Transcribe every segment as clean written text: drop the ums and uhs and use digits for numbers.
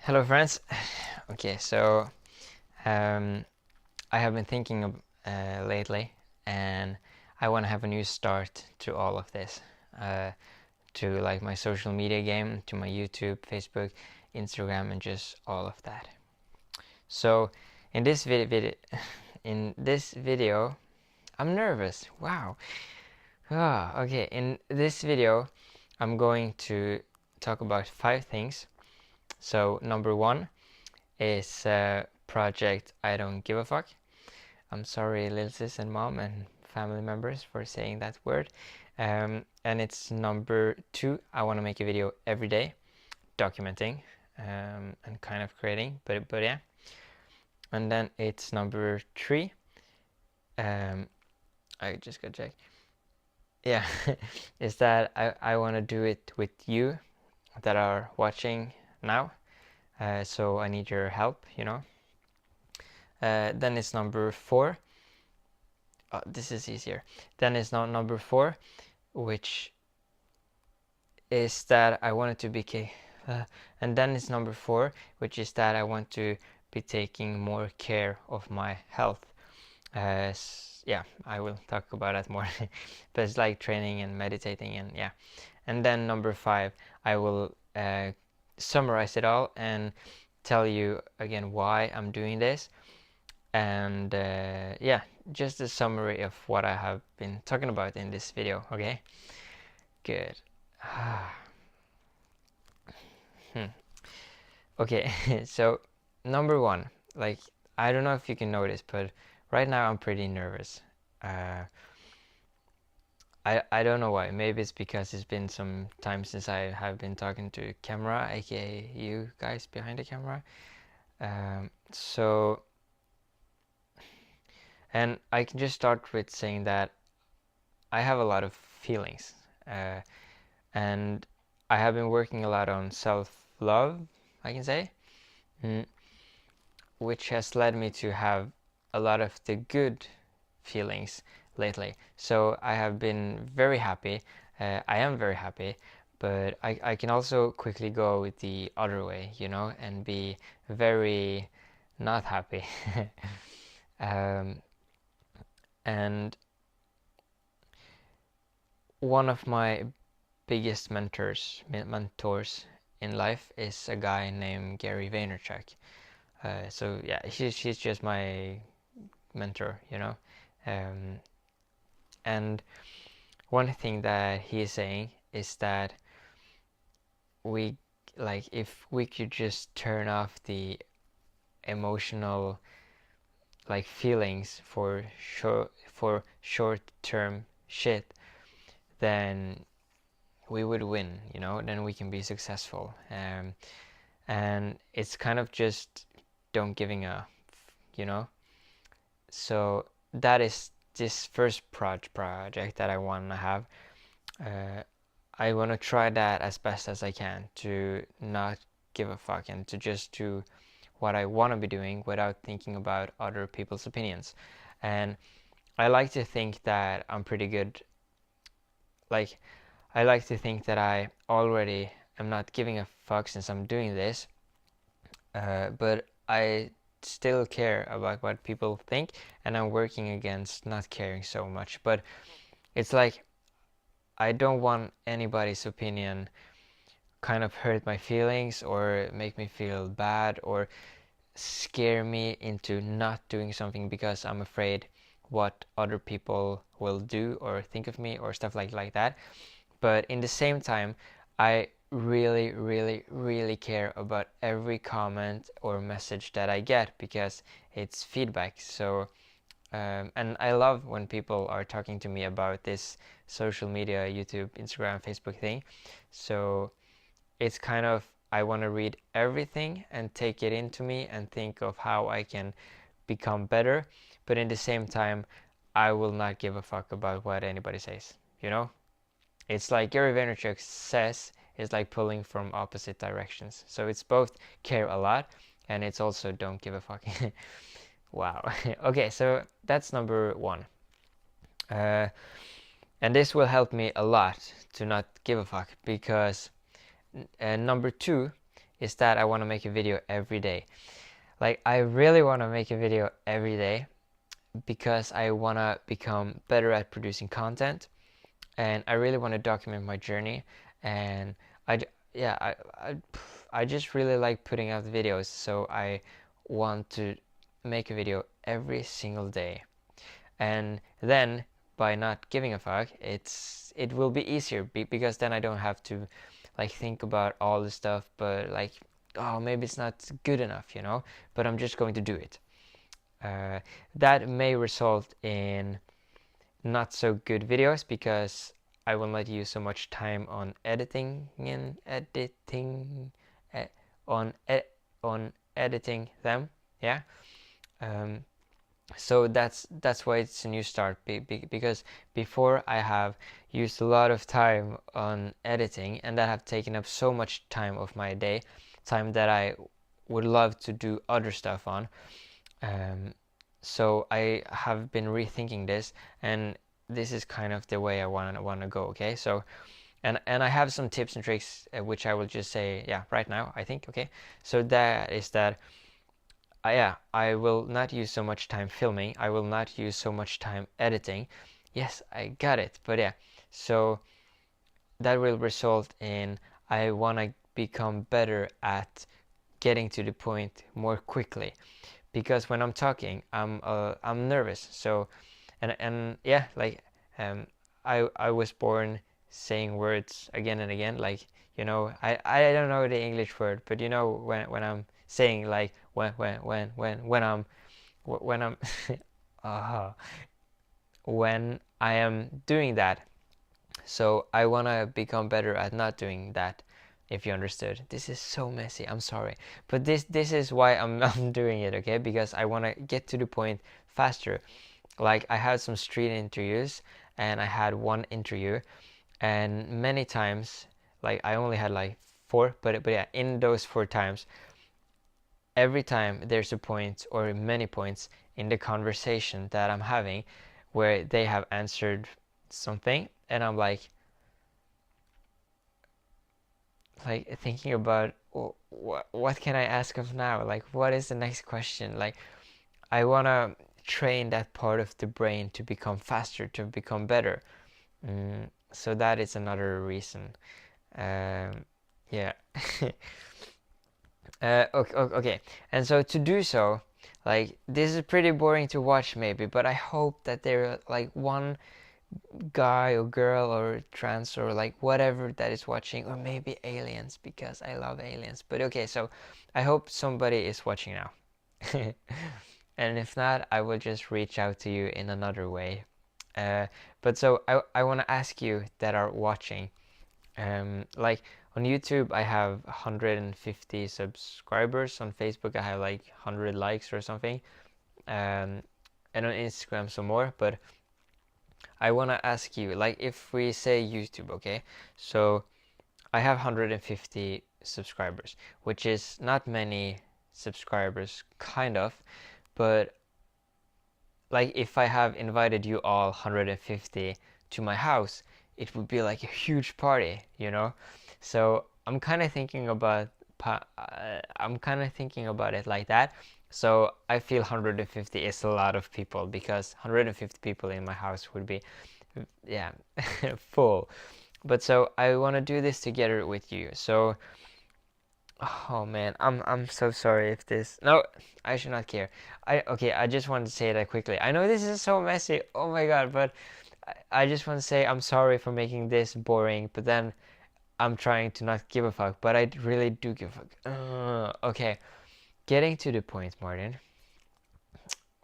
Hello, friends. Okay, so um, I have been thinking of lately, and I want to have a new start to all of this, to like my social media game, to my YouTube, Facebook, Instagram, and just all of that. So in this video, I'm nervous. Wow. Okay. In this video, I'm going to talk about 5 things. So number one is project I don't give a fuck. I'm sorry, little sis and mom and family members for saying that word. And it's number two. I want to make a video every day, documenting and kind of creating, but yeah. And then it's number three. I just got check. Yeah, is that I want to do it with you that are watching now. So I need your help, you know. Then it's number four. This is easier. Then it's not number four, which is that I wanted to be and then it's number four, which is that I want to be taking more care of my health. Yeah, I will talk about that more. But it's like training and meditating and yeah. And then number five, I will summarize it all and tell you again why I'm doing this. And yeah, just a summary of what I have been talking about in this video. Okay, good. Okay, so number one, like, I don't know if you can notice, but right now I'm pretty nervous. I don't know why. Maybe it's because it's been some time since I have been talking to camera, aka you guys behind the camera. So and I can just start with saying that I have a lot of feelings, and I have been working a lot on self-love, I can say, which has led me to have a lot of the good feelings lately. So I have been very happy. I am very happy, but I can also quickly go with the other way, you know, and be very not happy. And one of my biggest mentors in life is a guy named Gary Vaynerchuk. So yeah, he's just my mentor, you know. Um, and one thing that he is saying is that we like if we could just turn off the emotional like feelings for short-term shit, then we would win, you know, then we can be successful. And it's kind of just don't giving up, you know. So that is this first project that I want to have. I want to try that as best as I can to not give a fuck and to just do what I want to be doing without thinking about other people's opinions. And I like to think that I'm pretty good. Like, I like to think that I already am not giving a fuck since I'm doing this. But I still care about what people think, and I'm working against not caring so much. But it's like I don't want anybody's opinion kind of hurt my feelings or make me feel bad or scare me into not doing something because I'm afraid what other people will do or think of me or stuff like that. But in the same time, I really, really, really care about every comment or message that I get because it's feedback. So, and I love when people are talking to me about this social media, YouTube, Instagram, Facebook thing. So it's kind of, I want to read everything and take it into me and think of how I can become better. But in the same time, I will not give a fuck about what anybody says, you know? It's like Gary Vaynerchuk says, it's like pulling from opposite directions. So it's both care a lot and it's also don't give a fuck. Wow. Okay, so that's number one. And this will help me a lot to not give a fuck because number two is that I want to make a video every day. Like, I really want to make a video every day because I want to become better at producing content, and I really want to document my journey. And I, yeah, I just really like putting out videos, so I want to make a video every single day. And then by not giving a fuck, it will be easier because then I don't have to like think about all the stuff, but like, oh, maybe it's not good enough, you know, but I'm just going to do it. uh, that may result in not so good videos because I will not use so much time on editing and editing uh, on on editing them. Yeah. um, so that's why it's a new start, because before I have used a lot of time on editing, and that have taken up so much time of my day, time that I would love to do other stuff on. um, so I have been rethinking this, and this is kind of the way I want to go. Okay, so and I have some tips and tricks, which I will just say, yeah, right now, I think. Okay, so that is that yeah, I will not use so much time filming. I will not use so much time editing. Yes, I got it. But yeah, so that will result in I want to become better at getting to the point more quickly, because when I'm talking, I'm nervous. So and yeah, like I was born saying words again and again, like, you know, I don't know the English word, but you know, when I'm saying, like, when I'm uh, when I am doing that. So I want to become better at not doing that, if you understood. This is so messy, I'm sorry, but this is why I'm doing it, okay? Because I want to get to the point faster. Like, I had some street interviews, and I had one interview, and many times, like, I only had like four, but yeah, in those 4 times, every time there's a point or many points in the conversation that I'm having where they have answered something, and I'm like thinking about, what can I ask of now? Like, what is the next question? Like, I want to train that part of the brain to become faster, to become better. So that is another reason. Yeah. Okay. And so to do so, like, this is pretty boring to watch maybe, but I hope that there like one guy or girl or trans or like whatever that is watching, or maybe aliens, because I love aliens. But okay, so I hope somebody is watching now. And if not, I will just reach out to you in another way. But so I want to ask you that are watching, like, on YouTube I have 150 subscribers. On Facebook I have like 100 likes or something, and on Instagram some more. But I want to ask you, like, if we say YouTube, okay, so I have 150 subscribers, which is not many subscribers, kind of, but like, if I have invited you all 150 to my house, it would be like a huge party, you know? So I'm kind of thinking about it like that. So I feel 150 is a lot of people, because 150 people in my house would be, yeah, full. But so I want to do this together with you. So, oh man, I'm so sorry if this. No, I should not care. I just want to say that quickly. I know this is so messy. Oh my god, but I just want to say I'm sorry for making this boring. But then I'm trying to not give a fuck. But I really do give a fuck. Okay, getting to the point, Martin.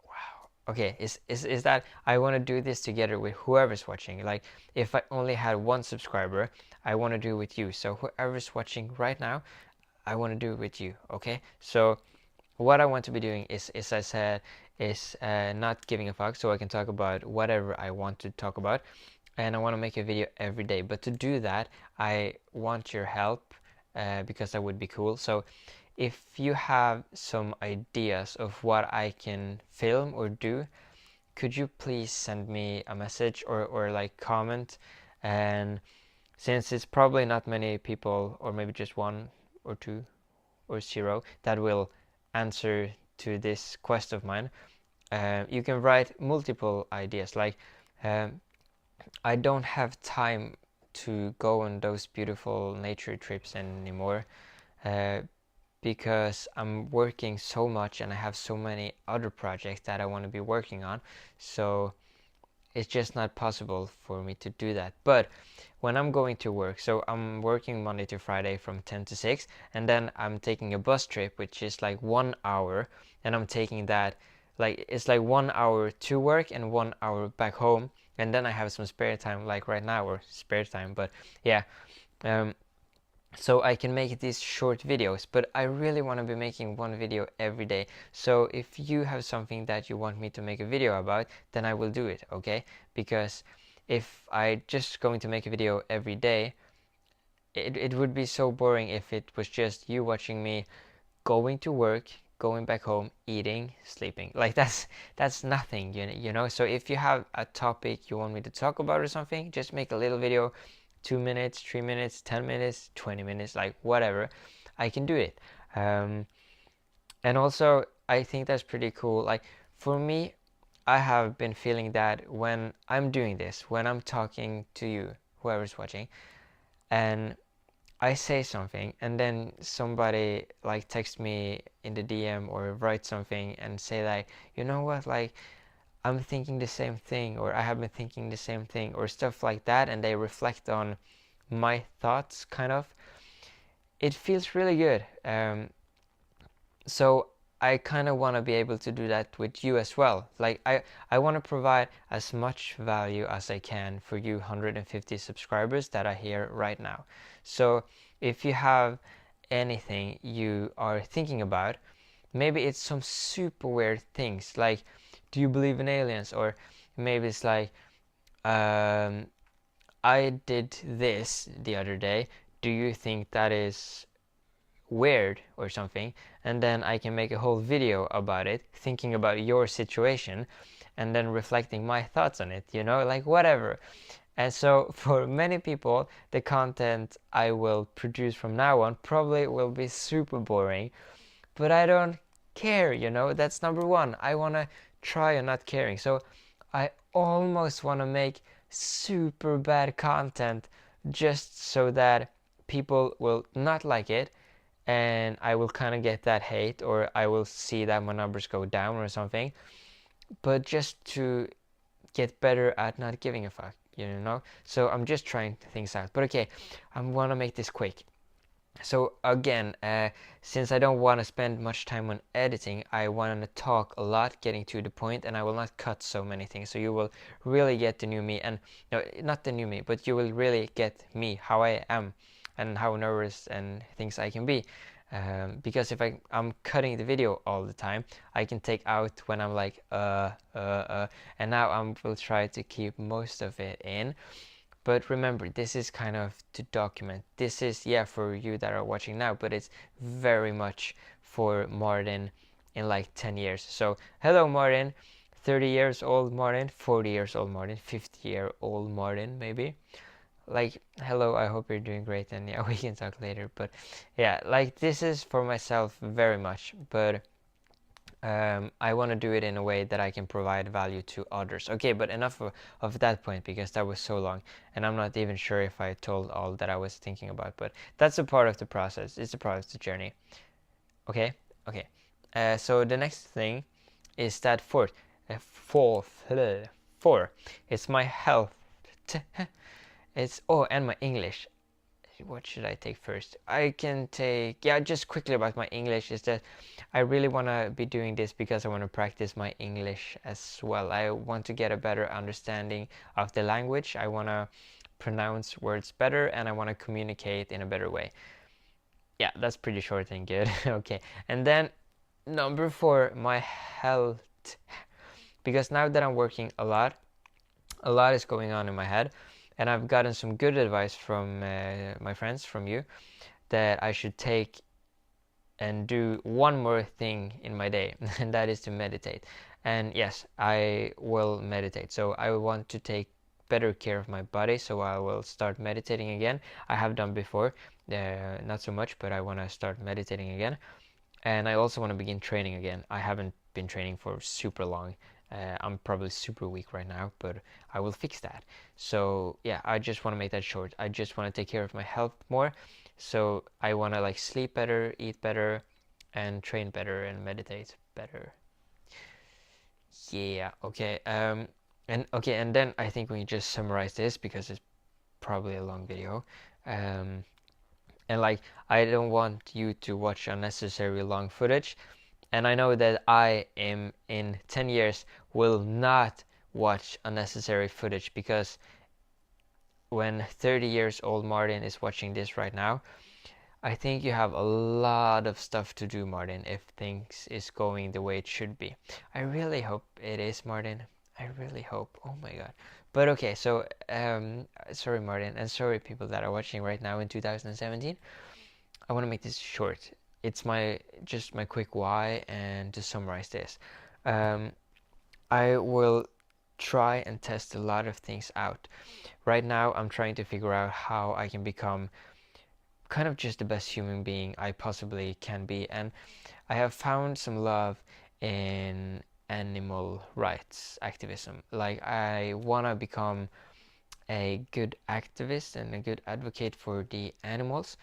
Wow. Okay, is that I want to do this together with whoever's watching. Like, if I only had one subscriber, I want to do it with you. So whoever's watching right now, I want to do it with you. Okay, so what I want to be doing is, as I said, is not giving a fuck, so I can talk about whatever I want to talk about, and I want to make a video every day. But to do that, I want your help, because that would be cool. So if you have some ideas of what I can film or do, could you please send me a message, or like comment? And since it's probably not many people, or maybe just one or two or zero that will answer to this quest of mine. You can write multiple ideas, like I don't have time to go on those beautiful nature trips anymore, uh, because I'm working so much and I have so many other projects that I want to be working on. So it's just not possible for me to do that. But when I'm going to work, so I'm working Monday to Friday from 10 to 6, and then I'm taking a bus trip, which is like 1 hour, and I'm taking that, like, it's like 1 hour to work and 1 hour back home, and then I have some spare time, like right now, or spare time, but yeah. Um, so I can make these short videos, but I really want to be making one video every day. So if you have something that you want me to make a video about, then I will do it, okay? Because if I just going to make a video every day, it would be so boring if it was just you watching me going to work, going back home, eating, sleeping. Like that's nothing, you know? So if you have a topic you want me to talk about or something, just make a little video, 2 minutes, 3 minutes, 10 minutes, 20 minutes, like whatever. I can do it. And also, I think that's pretty cool. Like for me, I have been feeling that when I'm doing this, when I'm talking to you, whoever's watching, and I say something and then somebody like text me in the DM or write something and say like, you know what, like I'm thinking the same thing, or I have been thinking the same thing, or stuff like that, and they reflect on my thoughts, kind of. It feels really good. So I kind of want to be able to do that with you as well. Like I want to provide as much value as I can for you 150 subscribers that are here right now. So if you have anything you are thinking about, maybe it's some super weird things, like do you believe in aliens, or maybe it's like I did this the other day, do you think that is weird or something, and then I can make a whole video about it, thinking about your situation and then reflecting my thoughts on it, like whatever. And so for many people, the content I will produce from now on probably will be super boring, but I don't care, that's number one. I want to try on not caring. So I almost want to make super bad content just so that people will not like it, and I will kind of get that hate, or I will see that my numbers go down or something, but just to get better at not giving a fuck, So I'm just trying things out. But okay, I want to make this quick. So again, since I don't want to spend much time on editing, I want to talk a lot, getting to the point, and I will not cut so many things. So you will really get the new me, and no, not the new me, but you will really get me, how I am, and how nervous and things I can be. Because if I'm cutting the video all the time, I can take out when I'm like, and now I will try to keep most of it in. But remember, this is kind of to document. This is, yeah, for you that are watching now, but it's very much for Martin in like 10 years. So, hello Martin, 30 years old Martin, 40 years old Martin, 50-year-old Martin, maybe. Like, hello, I hope you're doing great, and yeah, we can talk later. But yeah, like this is for myself very much, but I want to do it in a way that I can provide value to others. Okay, but enough of that point, because that was so long, and I'm not even sure if I told all that I was thinking about, but that's a part of the process. It's a part of the journey. Okay, okay. So the next thing is that four. It's my health. And my English. What should I take first? I can take, yeah, just quickly about my English is that I really want to be doing this because I want to practice my English as well. I want to get a better understanding of the language. I want to pronounce words better, and I want to communicate in a better way. Yeah, that's pretty short and good. Okay, and then number 4, my health. Because now that I'm working a lot is going on in my head, and I've gotten some good advice from my friends, from you, that I should take and do one more thing in my day, and that is to meditate. And yes, I will meditate. So I want to take better care of my body, so I will start meditating again. I have done before, not so much, but I want to start meditating again. And I also want to begin training again. I haven't been training for super long. I'm probably super weak right now, but I will fix that. So yeah, I just want to make that short. I just want to take care of my health more. So I want to like sleep better, eat better, and train better and meditate better. Yeah, okay. And then I think we can just summarize this because it's probably a long video. Um, and like I don't want you to watch unnecessary long footage. And I know that I am in 10 years will not watch unnecessary footage, because when 30 years old Martin is watching this right now, I think you have a lot of stuff to do, Martin, if things is going the way it should be. I really hope it is, Martin. I really hope. Oh my god. But okay, so sorry Martin, and sorry people that are watching right now in 2017. I want to make this short. It's just my quick why, and to summarize this. Um, I will try and test a lot of things out. Right now, I'm trying to figure out how I can become kind of just the best human being I possibly can be. And I have found some love in animal rights activism. Like, I want to become a good activist and a good advocate for the animals,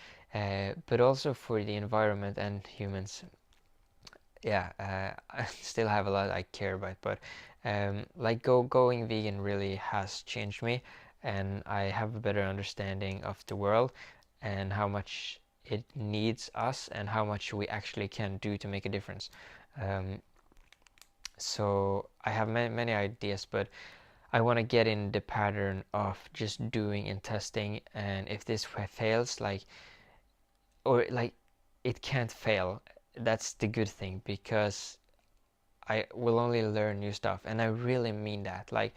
but also for the environment and humans. Yeah, I still have a lot I care about, but like going vegan really has changed me, and I have a better understanding of the world and how much it needs us and how much we actually can do to make a difference. Um, so I have many ideas, but I want to get in the pattern of just doing and testing, and if this fails, like, or like, it can't fail. That's the good thing, because I will only learn new stuff, and I really mean that. Like,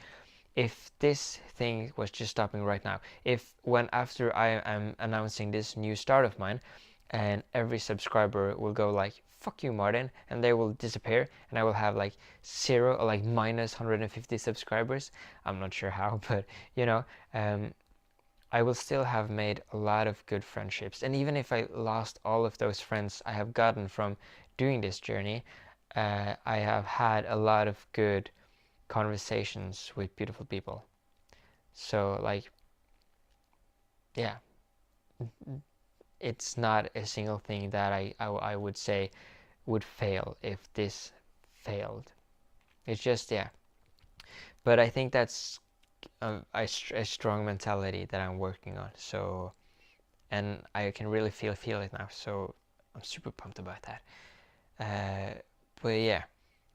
if this thing was just stopping right now, if when after I am announcing this new start of mine, and every subscriber will go like, fuck you Martin, and they will disappear, and I will have like zero or like minus 150 subscribers. I'm not sure how, but you know, um, I will still have made a lot of good friendships. And even if I lost all of those friends I have gotten from doing this journey, I have had a lot of good conversations with beautiful people. So, like, yeah, it's not a single thing that I would say would fail if this failed. It's just, yeah. But I think that's a strong mentality that I'm working on. So, and I can really feel it now. So I'm super pumped about that. But yeah,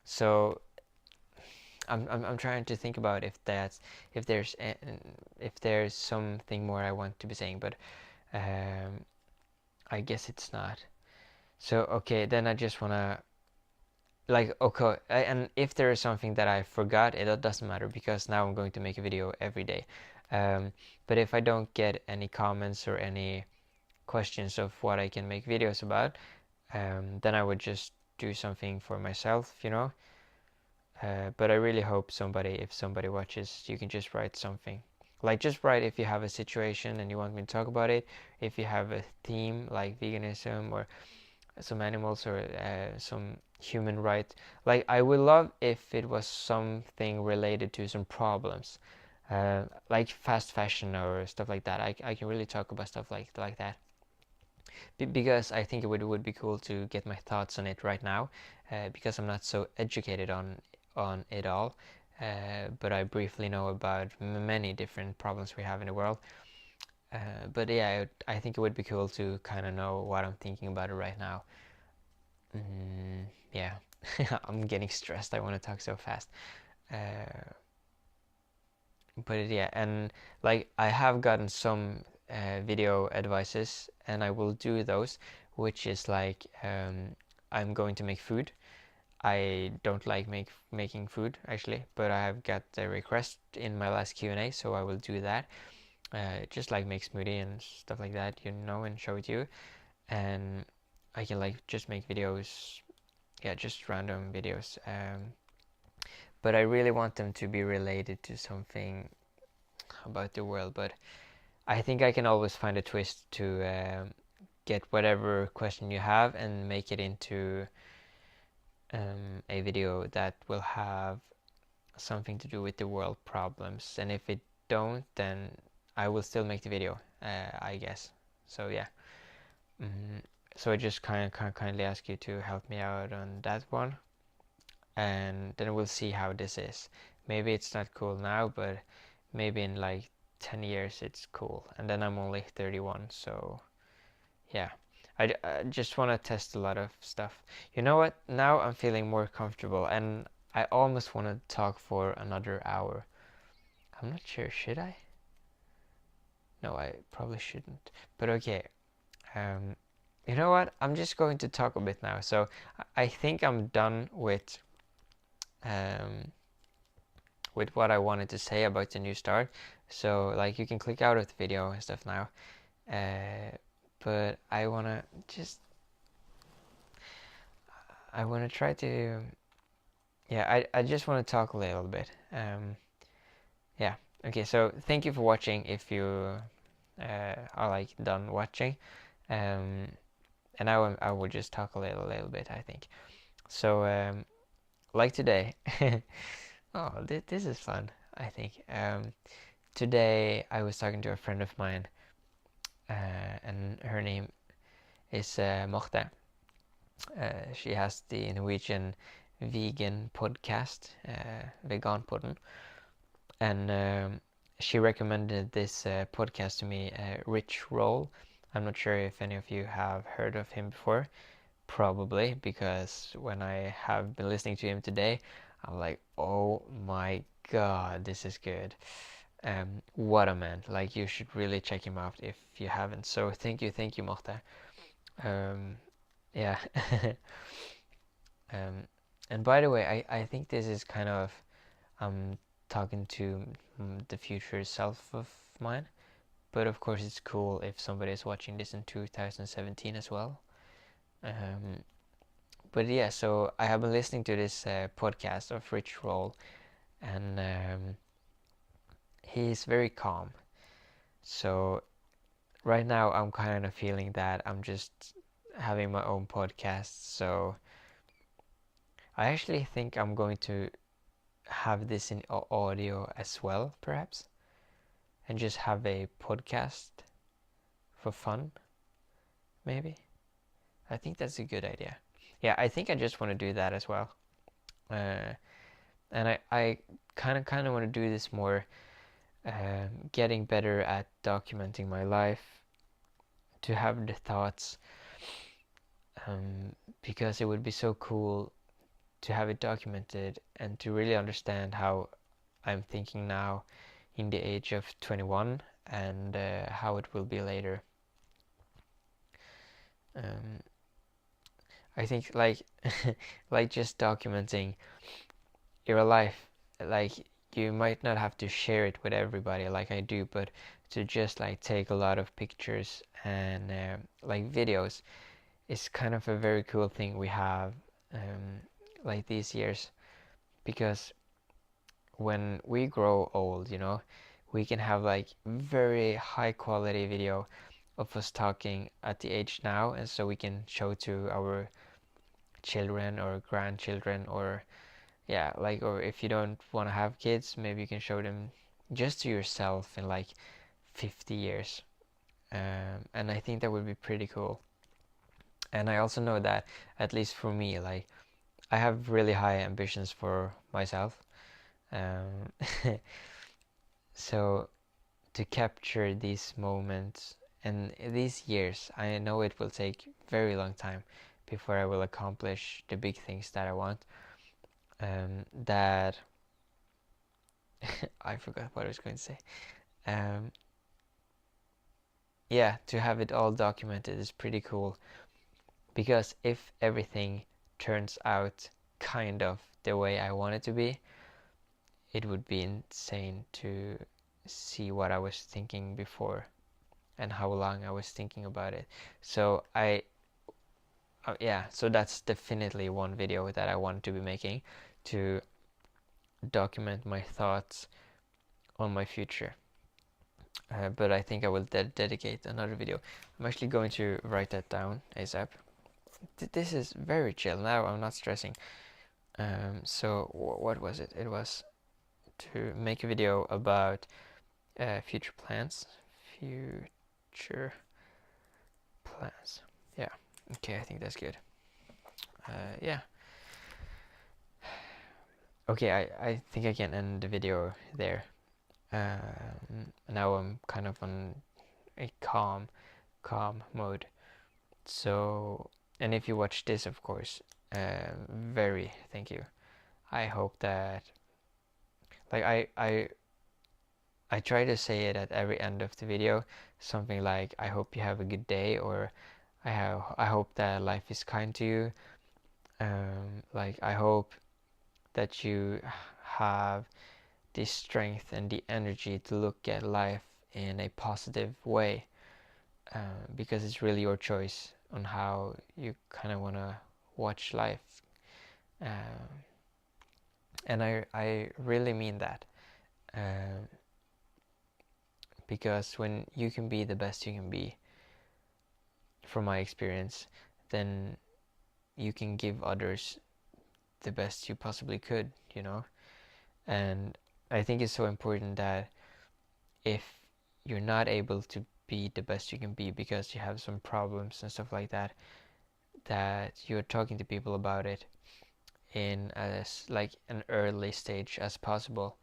so I'm trying to think about if there's if there's something more I want to be saying, but um, I guess it's not. So okay, then I just wanna like, okay, and if there is something that I forgot, it doesn't matter, because now I'm going to make a video every day. But if I don't get any comments or any questions of what I can make videos about, then I would just do something for myself, you know. But I really hope if somebody watches, you can just write something. Like, just write if you have a situation and you want me to talk about it. If you have a theme like veganism or some animals or some human right. Like, I would love if it was something related to some problems, like fast fashion or stuff like that. I can really talk about stuff like that. Because I think it would be cool to get my thoughts on it right now, because I'm not so educated on it all, but I briefly know about many different problems we have in the world. But yeah, I think it would be cool to kind of know what I'm thinking about it right now. Yeah, I'm getting stressed. I want to talk so fast. Uh, but yeah, and like, I have gotten some video advices, and I will do those, which is like, I'm going to make food. I don't like making food actually, but I have got a request in my last Q&A, so I will do that. Just like make smoothie and stuff like that, you know, and show it to you. And I can like just make videos, yeah, just random videos. But I really want them to be related to something about the world. But I think I can always find a twist to get whatever question you have and make it into a video that will have something to do with the world problems. And if it don't, then I will still make the video, I guess. So yeah. So I just kindly ask you to help me out on that one, and then we'll see how this is. Maybe it's not cool now, but maybe in like 10 years it's cool. And then I'm only 31, so yeah. I just want to test a lot of stuff. You know what? Now I'm feeling more comfortable, and I almost want to talk for another hour. I'm not sure, should I? No, I probably shouldn't. But okay. Um, you know what? I'm just going to talk a bit now. So I think I'm done um, with what I wanted to say about the new start. So like you can click out of the video and stuff now. But I wanna try to, yeah, I just want to talk a little bit. Yeah. Okay. So thank you for watching. If you are like done watching, and now I will just talk a little bit, I think. So like today. Oh, this is fun, I think. Today I was talking to a friend of mine, and her name is Marte. She has the Norwegian vegan podcast, Veganpodden, and she recommended this podcast to me, Rich Roll. I'm not sure if any of you have heard of him before. Probably, because when I have been listening to him today, I'm like, oh my god, this is good. What a man. Like, you should really check him out if you haven't. So thank you, Marte. Yeah. um, and by the way, I think this is kind of talking to the future self of mine. But of course, it's cool if somebody is watching this in 2017 as well. But yeah, so I have been listening to this podcast of Rich Roll, and he's very calm. So right now I'm kind of feeling that I'm just having my own podcast. So I actually think I'm going to have this in audio as well, perhaps, and just have a podcast for fun, maybe. I think that's a good idea. Yeah, I think I just want to do that as well. And I kind of want to do this more, getting better at documenting my life, to have the thoughts, because it would be so cool to have it documented and to really understand how I'm thinking now in the age of 21, and how it will be later. I think like like just documenting your life, like you might not have to share it with everybody like I do, but to just like take a lot of pictures and like videos is kind of a very cool thing we have, like these years, because when we grow old, we can have like very high quality video of us talking at the age now, and so we can show to our children or grandchildren, or yeah, like, or if you don't want to have kids, maybe you can show them just to yourself in like 50 years. And I think that would be pretty cool. And I also know that, at least for me, like I have really high ambitions for myself. Um, so to capture these moments and these years, I know it will take very long time before I will accomplish the big things that I want. That I forgot what I was going to say. Um, yeah, to have it all documented is pretty cool, because if everything turns out kind of the way I want it to be, it would be insane to see what I was thinking before and how long I was thinking about it. So yeah, so that's definitely one video that I want to be making, to document my thoughts on my future. but I think I will dedicate another video. I'm actually going to write that down ASAP. This is very chill now. I'm not stressing. So what was it? It was to make a video about future plans. Future plans. Yeah. Okay, I think that's good. Yeah. Okay, I think I can end the video there. Now I'm kind of on a calm mode. So, and if you watch this, of course, very thank you. I hope that, like, I try to say it at every end of the video, something like, I hope you have a good day, or I hope that life is kind to you. Like, I hope that you have the strength and the energy to look at life in a positive way, because it's really your choice on how you kind of want to watch life. And I really mean that, because when you can be the best you can be, from my experience, then you can give others the best you possibly could, you know. And I think it's so important that if you're not able to be the best you can be because you have some problems and stuff like that, that you're talking to people about it in as like an early stage as possible.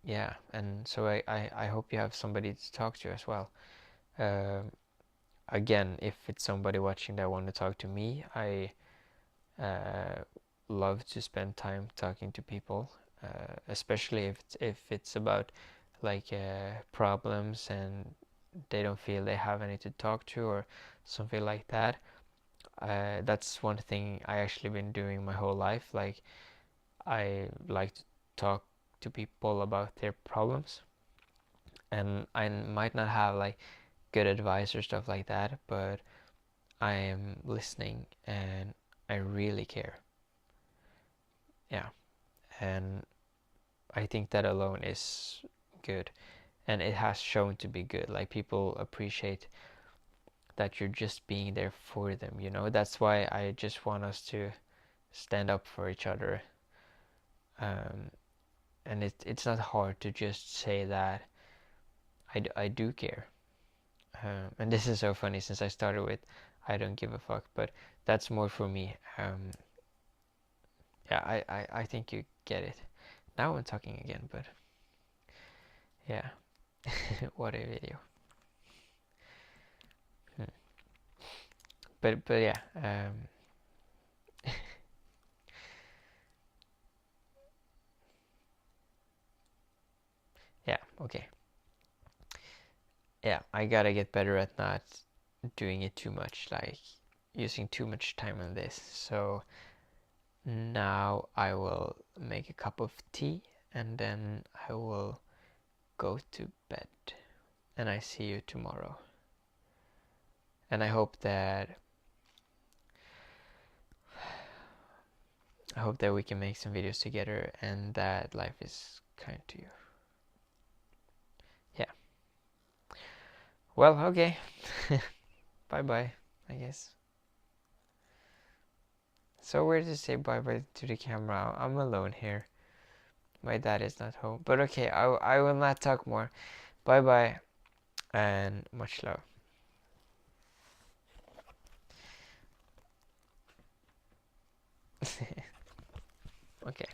Yeah, and so I hope you have somebody to talk to as well. Again, if it's somebody watching that want to talk to me, I love to spend time talking to people, especially if it's about like problems and they don't feel they have any to talk to or something like that. That's one thing I actually been doing my whole life. Like, I like to talk to people about their problems, and I might not have like good advice or stuff like that, but I am listening and I really care. Yeah, and I think that alone is good, and it has shown to be good. Like, people appreciate that you're just being there for them, you know. That's why I just want us to stand up for each other. And it's not hard to just say that I do care. And this is so funny since I started with I don't give a fuck, but that's more for me. Yeah, I think you get it. Now I'm talking again, but yeah, what a video. Hmm. But yeah, yeah, okay. Yeah, I gotta get better at not doing it too much, like using too much time on this. So now I will make a cup of tea and then I will go to bed. And I see you tomorrow. And I hope that we can make some videos together and that life is kind to you. Yeah. Well, okay. Bye bye, I guess. So weird to say bye bye to the camera. I'm alone here. My dad is not home. But okay, I will not talk more. Bye bye and much love. Okay.